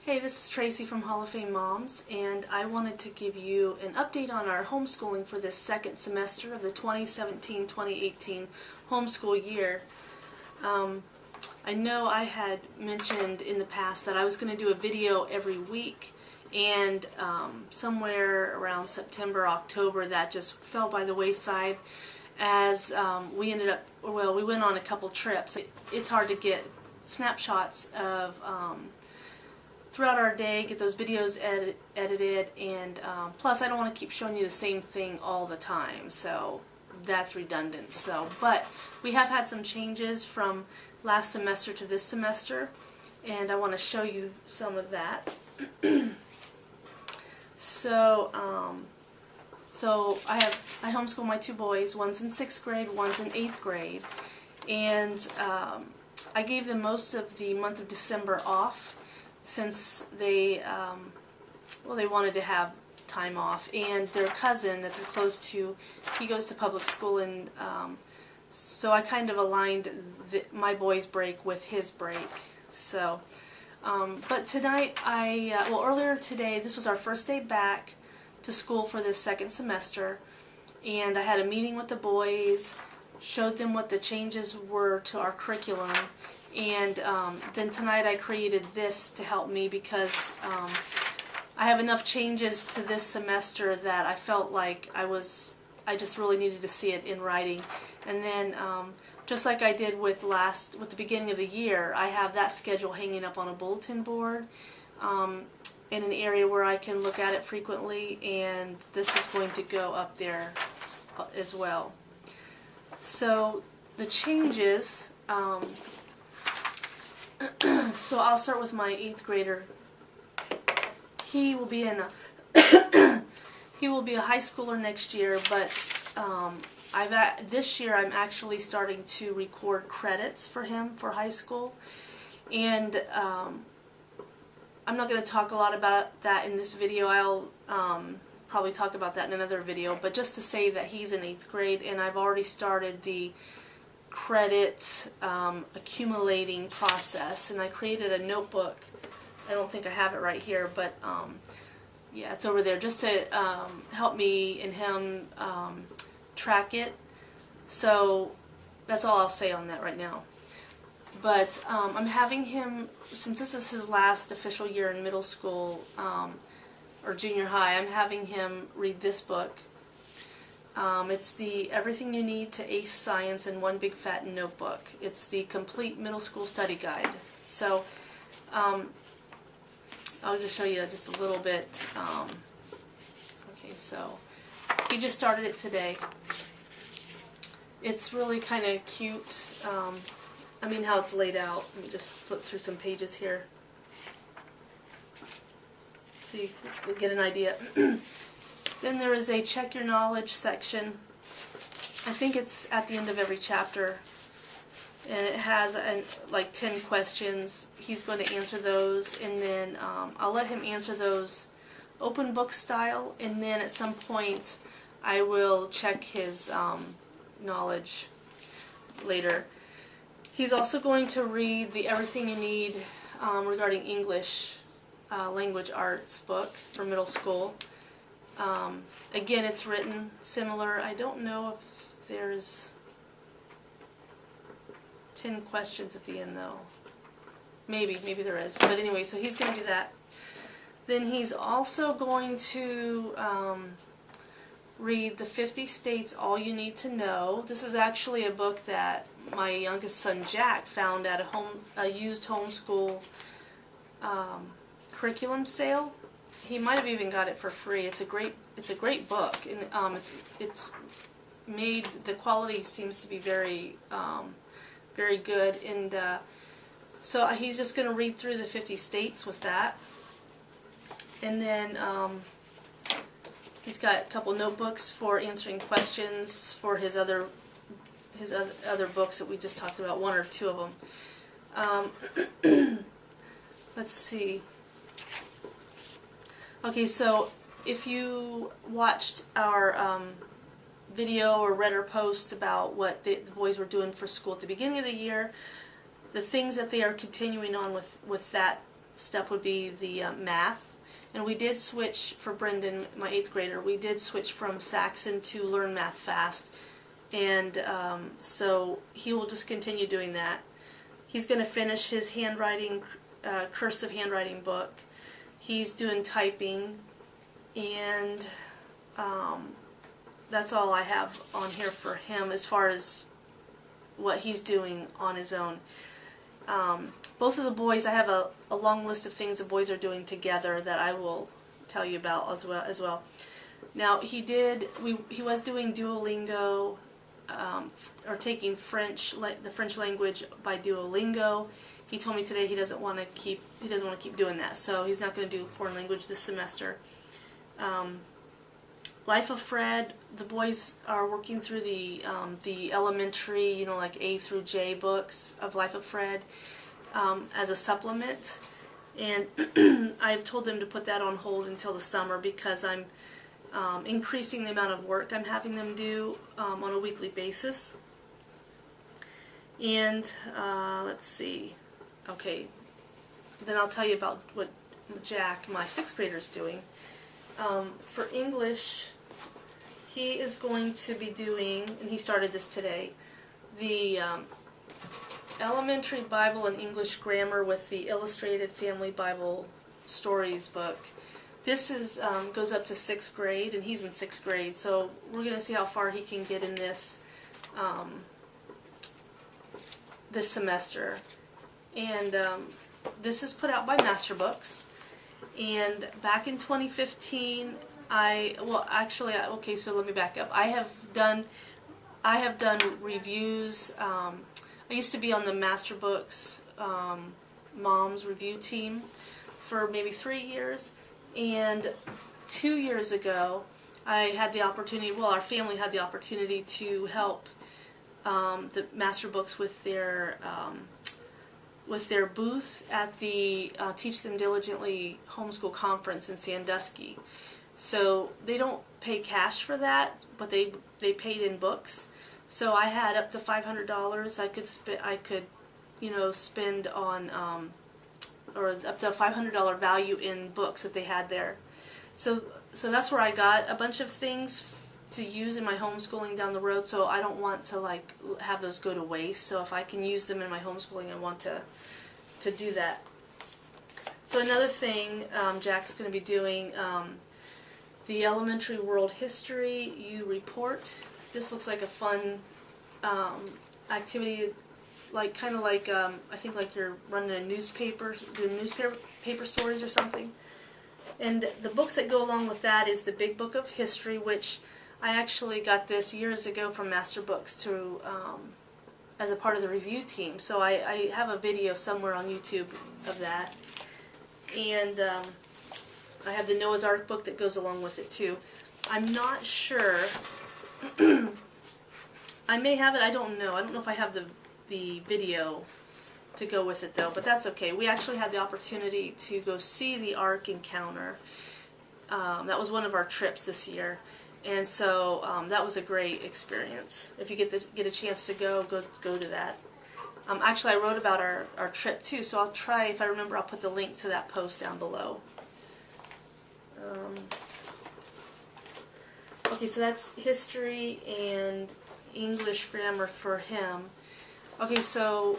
Hey, this is Tracy from Hall of Fame Moms, and I wanted to give you an update on our homeschooling for this second semester of the 2017-2018 homeschool year. I know I had mentioned in the past that I was going to do a video every week, and somewhere around September, October, that just fell by the wayside as we ended up, well, we went on a couple trips. It's hard to get snapshots of throughout our day, get those videos edited, and plus I don't want to keep showing you the same thing all the time, so that's redundant. But we have had some changes from last semester to this semester, and I want to show you some of that. So I homeschool my two boys. One's in 6th grade, one's in 8th grade, and I gave them most of the month of December off, since they they wanted to have time off, and their cousin that they're close to, he goes to public school, and so I kind of aligned my boys' break with his break. So but tonight earlier today, this was our first day back to school for this second semester, and I had a meeting with the boys, showed them what the changes were to our curriculum. And then tonight I created this to help me, because I have enough changes to this semester that I felt like I just really needed to see it in writing. And then just like I did with the beginning of the year, I have that schedule hanging up on a bulletin board in an area where I can look at it frequently, and this is going to go up there as well. So the changes, so I'll start with my 8th grader. He will be he will be a high schooler next year, but this year I'm actually starting to record credits for him for high school, and I'm not going to talk a lot about that in this video. I'll probably talk about that in another video, but just to say that he's in 8th grade, and I've already started the credit accumulating process, and I created a notebook. I don't think I have it right here, but yeah, it's over there, just to help me and him track it. So that's all I'll say on that right now. But I'm having him, since this is his last official year in middle school or junior high, I'm having him read this book. It's the Everything You Need to Ace Science in One Big Fat Notebook. It's the complete middle school study guide. So I'll just show you just a little bit. Okay, so he just started it today. It's really kind of cute. I mean, how it's laid out. Let me just flip through some pages here so you can get an idea. Then there is a check your knowledge section. I think it's at the end of every chapter, and it has like 10 questions. He's going to answer those, and then I'll let him answer those open book style, and then at some point I will check his knowledge later. He's also going to read the Everything You Need regarding English language arts book for middle school. Again, it's written similar. I don't know if there's 10 questions at the end, though. Maybe there is. But anyway, so he's going to do that. Then he's also going to read The 50 States All You Need to Know. This is actually a book that my youngest son Jack found at a used homeschool curriculum sale. He might have even got it for free. It's a great book, and it's made. The quality seems to be very very good, and so he's just going to read through the 50 states with that, and then he's got a couple notebooks for answering questions for his other books that we just talked about, one or two of them. Let's see. Okay, so if you watched our video or read our post about what the boys were doing for school at the beginning of the year, the things that they are continuing on with that stuff would be the math. And we did switch, for Brendan, my 8th grader, we did switch from Saxon to Learn Math Fast. And so he will just continue doing that. He's going to finish his handwriting, cursive handwriting book. He's doing typing, and that's all I have on here for him as far as what he's doing on his own. Both of the boys, I have a long list of things the boys are doing together that I will tell you about as well. Now he was doing Duolingo, or taking the French language by Duolingo. He told me today he doesn't want to keep doing that, so he's not going to do foreign language this semester. Life of Fred, the boys are working through the elementary, like A through J books of Life of Fred as a supplement, and I've told them to put that on hold until the summer because I'm increasing the amount of work I'm having them do on a weekly basis. And let's see, okay, then I'll tell you about what Jack, my 6th grader, is doing. For English, he is going to be doing, and he started this today, the Elementary Bible and English Grammar with the Illustrated Family Bible Stories book. This is goes up to 6th grade, and he's in 6th grade, so we're going to see how far he can get in this this semester. And this is put out by Master Books. And back in 2015, okay, so let me back up. I have done reviews. I used to be on the Master Books Mom's review team for maybe 3 years, and 2 years ago I had the opportunity, our family had the opportunity to help the Master Books with their booth at the Teach Them Diligently Homeschool Conference in Sandusky. So they don't pay cash for that, but they paid in books. So I had up to $500 I could spend on, or up to a $500 value in books that they had there. So that's where I got a bunch of things to use in my homeschooling down the road, so I don't want to have those go to waste. So if I can use them in my homeschooling, I want to do that. So another thing Jack's going to be doing, the Elementary World History U report. This looks like a fun activity, kind of like I think like you're running a newspaper, doing newspaper stories or something. And the books that go along with that is the Big Book of History, which I actually got this years ago from Master Books to as a part of the review team. So I have a video somewhere on YouTube of that. And I have the Noah's Ark book that goes along with it too. I'm not sure. I may have it, I don't know. I don't know if I have the video to go with it though, but that's okay. We actually had the opportunity to go see the Ark encounter. That was one of our trips this year. And so that was a great experience. If you get a chance to go to that. Actually, I wrote about our trip too, so I'll try, if I remember, I'll put the link to that post down below. Okay, so that's history and English grammar for him. Okay, so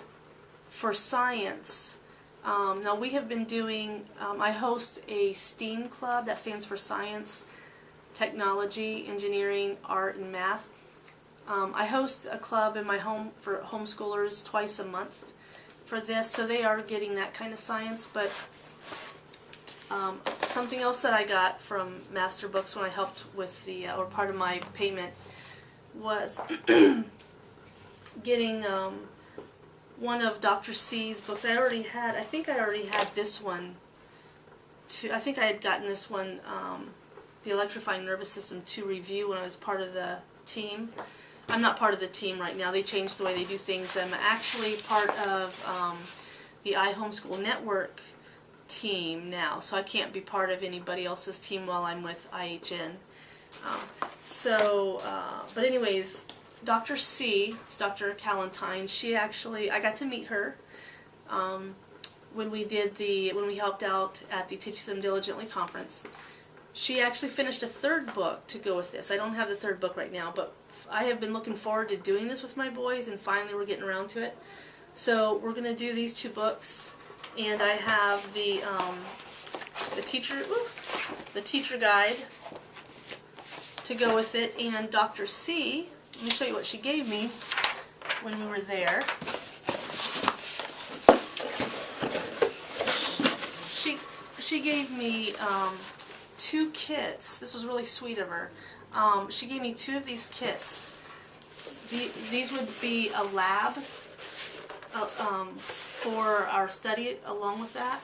for science, now we have been doing, I host a STEAM club, that stands for Science, Technology, Engineering, Art, and Math. I host a club in my home for homeschoolers twice a month for this, so they are getting that kind of science. But something else that I got from Master Books when I helped with the, or part of my payment, was getting one of Dr. C's books. I think I already had this one too. I think I had gotten this one, The Electrifying Nervous System, to review when I was part of the team. I'm not part of the team right now. They changed the way they do things. I'm actually part of the iHomeschool Network team now, so I can't be part of anybody else's team while I'm with IHN. But anyways, Dr. C, it's Dr. Callentine, she actually, I got to meet her. when we helped out at the Teach Them Diligently conference. She actually finished a third book to go with this. I don't have the third book right now, but I have been looking forward to doing this with my boys, and finally we're getting around to it. So we're going to do these 2 books, and I have the teacher guide to go with it, and Dr. C. Let me show you what she gave me when we were there. She gave me 2 kits. This was really sweet of her. She gave me 2 of these kits. These would be a lab for our study along with that.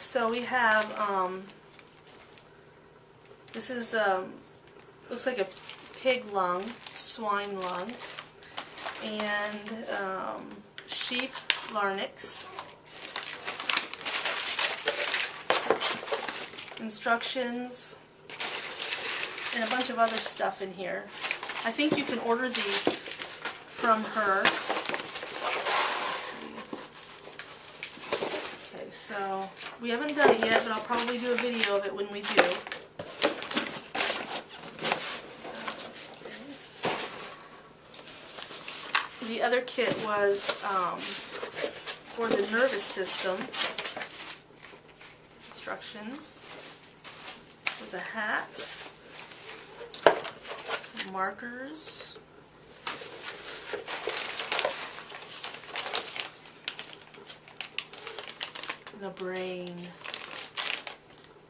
So we have, this is, looks like a pig lung, swine lung, and sheep larynx. Instructions, and a bunch of other stuff in here. I think you can order these from her. Okay, so we haven't done it yet, but I'll probably do a video of it when we do. The other kit was for the nervous system. Instructions. There's a hat, some markers, and a brain.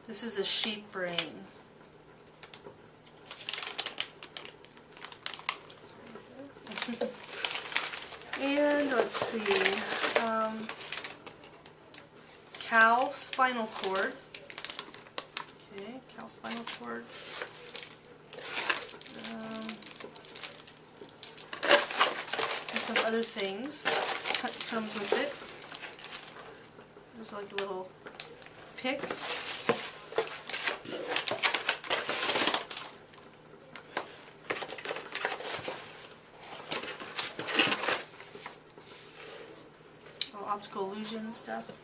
This is a sheep brain. And let's see, cow spinal cord. Okay, cow spinal cord. And some other things that comes with it. There's like a little pick. Oh, optical illusion stuff.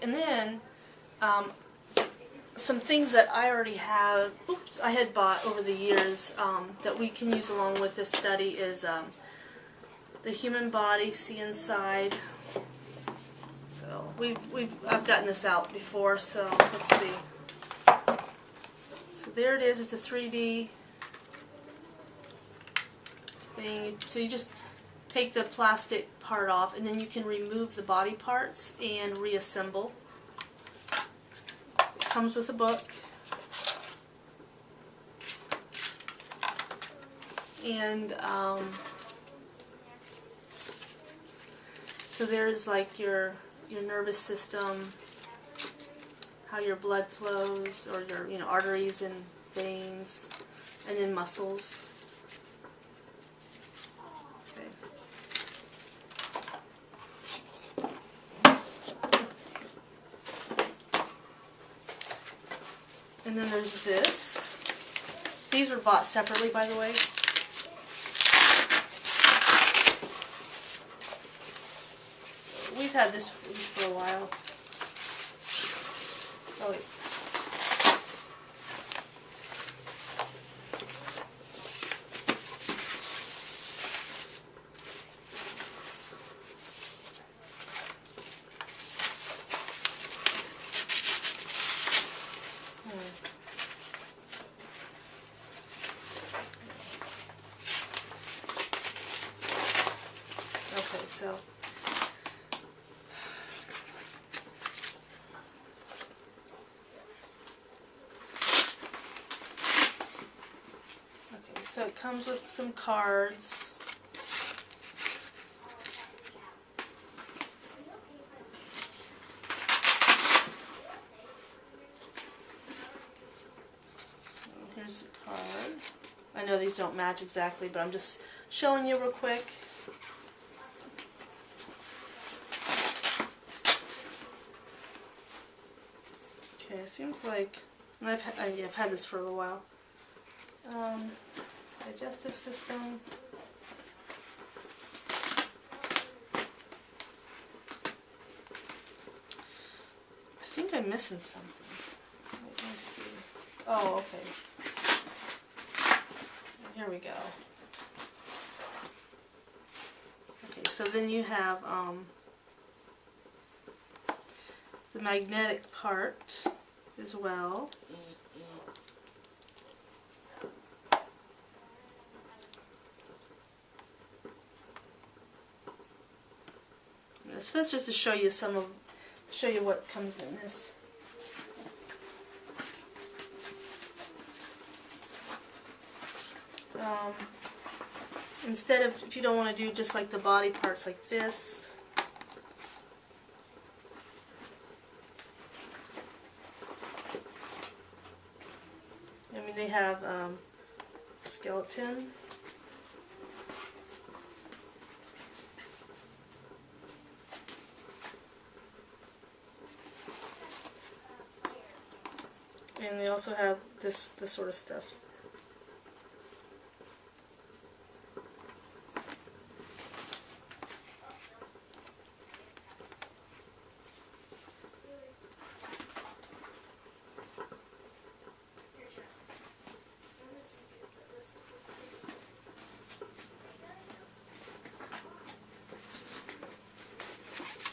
And then some things that I already have, I had bought over the years that we can use along with this study is the human body, see inside. So I've gotten this out before, so let's see. So there it is. It's a 3D thing. So you just take the plastic part off, and then you can remove the body parts and reassemble. It comes with a book. And so there's like your nervous system, how your blood flows, or your arteries and veins, and then muscles. Okay. And then there's this. These were bought separately, by the way. We've had these for a while. Oh wait. Okay, so it comes with some cards. So here's a card. I know these don't match exactly, but I'm just showing you real quick. Okay, it seems like, and I've had this for a little while. Digestive system. I think I'm missing something. Let me see. Oh, okay. Here we go. Okay, so then you have the magnetic part as well. So that's just to show you what comes in this. Instead of, if you don't want to do just like the body parts like this, I mean they have skeleton. And they also have this sort of stuff.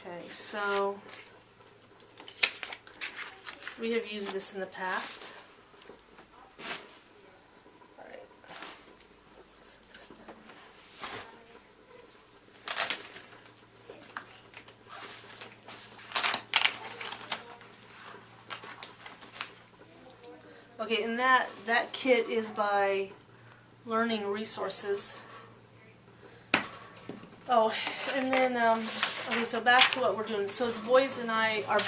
Okay, so we have used this in the past. Alright, set this down. Okay, and that kit is by Learning Resources. Oh, and then, okay, so back to what we're doing. So the boys and I are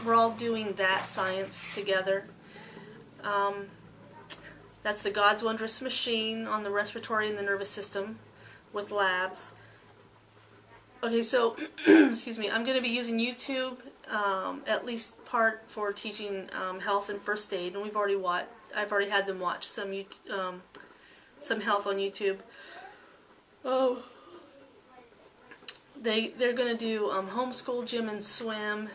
we're all doing that science together. That's the God's Wondrous Machine on the respiratory and the nervous system with labs. Okay, so, excuse me, I'm going to be using YouTube, at least part for teaching health and first aid, and I've already had them watch some health on YouTube. Oh. They're going to do homeschool, gym, and swim.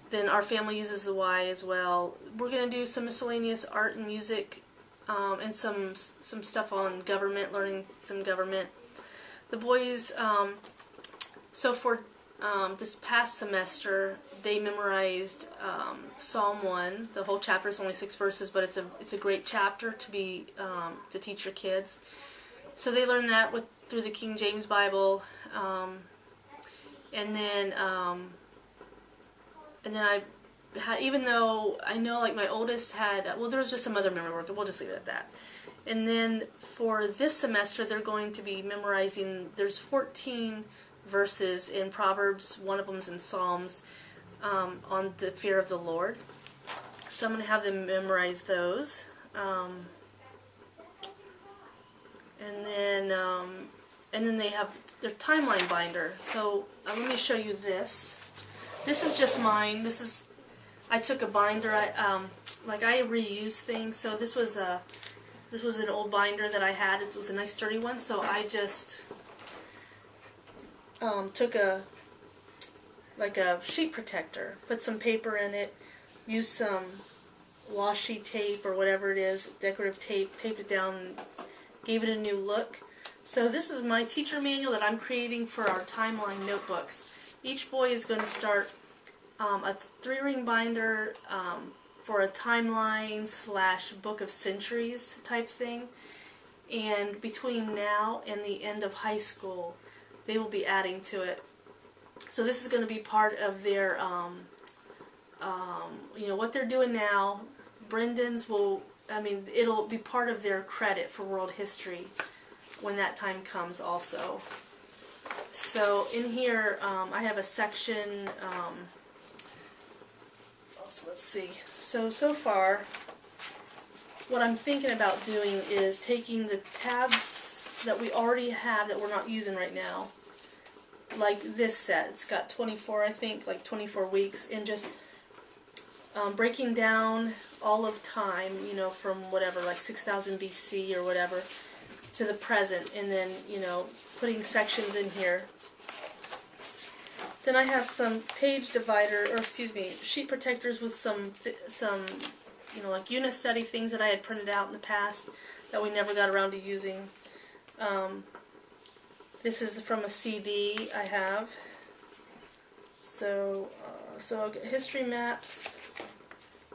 Then our family uses the Y as well. We're going to do some miscellaneous art and music, and some stuff on government, learning some government. The boys, so for this past semester, they memorized Psalm 1. The whole chapter is only 6 verses, but it's a great chapter to teach your kids. So they learned that through the King James Bible, and then I had, even though I know like my oldest had, well, there was just some other memory work, we'll just leave it at that. And then for this semester, they're going to be memorizing, there's 14 verses in Proverbs, one of them's in Psalms, on the fear of the Lord. So I'm going to have them memorize those. And then they have their timeline binder. So let me show you this. This is just mine. I took a binder. I reuse things. So this was an old binder that I had. It was a nice sturdy one. So I just took a sheet protector, put some paper in it, used some washi tape or whatever it is, decorative tape, taped it down, and gave it a new look. So this is my teacher manual that I'm creating for our timeline notebooks. Each boy is going to start a 3-ring binder for a timeline / book of centuries type thing. And between now and the end of high school, they will be adding to it. So this is going to be part of their, what they're doing now. Brendan's it'll be part of their credit for world history when that time comes also. So in here, I have a section, so let's see. So far, what I'm thinking about doing is taking the tabs that we already have that we're not using right now, like this set. It's got 24, I think, like 24 weeks, and just breaking down all of time, you know, from whatever, like 6000 BC or whatever, to the present, and then, you know, putting sections in here. Then I have some page divider, or excuse me, sheet protectors with some, you know, like unit study things that I had printed out in the past that we never got around to using. This is from a CD I have. So I've got history maps.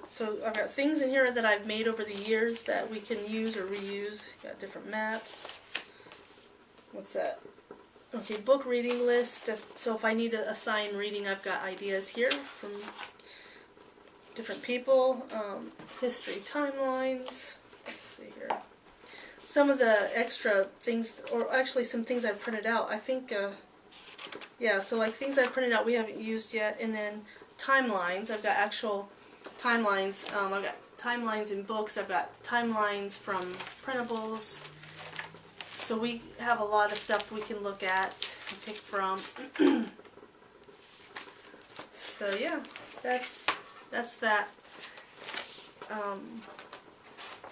So I've got things in here that I've made over the years that we can use or reuse. Got different maps. What's that? Okay, book reading list. So if I need to assign reading, I've got ideas here from different people. History timelines. Let's see here. Some of the extra things, or actually some things I've printed out. I think, yeah, so like things I've printed out we haven't used yet. And then timelines. I've got actual timelines. I've got timelines in books. I've got timelines from printables. So we have a lot of stuff we can look at and pick from. So yeah, that's that.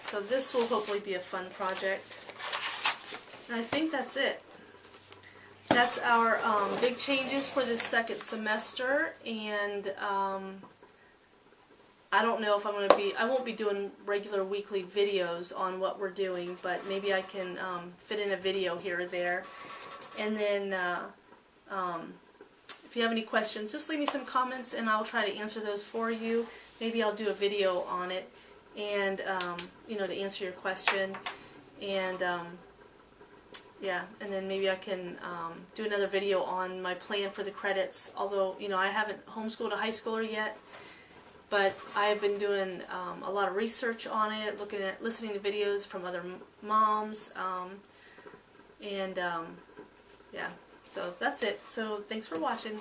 So this will hopefully be a fun project. And I think that's it. That's our big changes for this second semester, and I don't know if I won't be doing regular weekly videos on what we're doing, but maybe I can fit in a video here or there. And then if you have any questions, just leave me some comments and I'll try to answer those for you. Maybe I'll do a video on it, and you know, to answer your question. And yeah, and then maybe I can do another video on my plan for the credits, although, you know, I haven't homeschooled a high schooler yet. But I have been doing a lot of research on it, listening to videos from other moms, and yeah, so that's it. So thanks for watching.